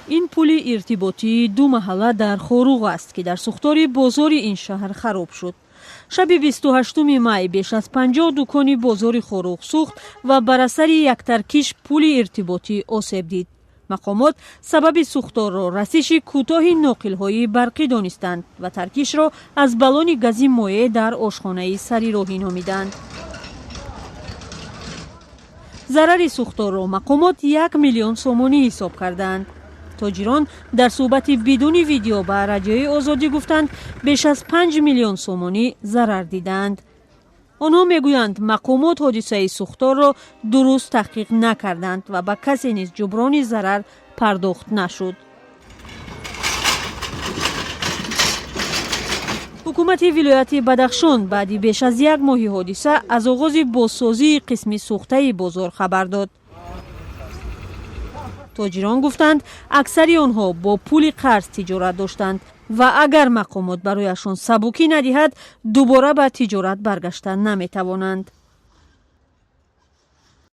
این پل ارتباطی دو محله در خوروغ است که در سوختار بازار این شهر خراب شد. شب 28 می بیش از 50 دکان بازار خوروغ سوخت و بر اثر یک ترکیش پل ارتباطی آسیب دید. مقامات سبب سوختار را رسش کوتاه ناقل‌های برقی دانستند و ترکیش را از بالون گازی مایع در آشخانه سری راهی نامیدند. ضرر سوختار را مقامات 1 میلیون سومانی حساب کردند. تاجران در صحبت بدون ویدیو با رادیوی آزادی گفتند بیش از 5 میلیون سومانی ضرر دیدند. آنها میگویند مقامات حادثه سوختار را درست تحقیق نکردند و به کسی نیز جبران ضرر پرداخت نشد. حکومت ولایت بدخشان بعد بیش از 1 ماه حادثه از آغاز بازسازی قسم سوخته بازار خبر داد. تاجران گفتند اکثر آنها با پول قرض تجارت داشتند و اگر مقامات برایشان سبوکی ندهد دوباره به تجارت برگشتن نمی توانند.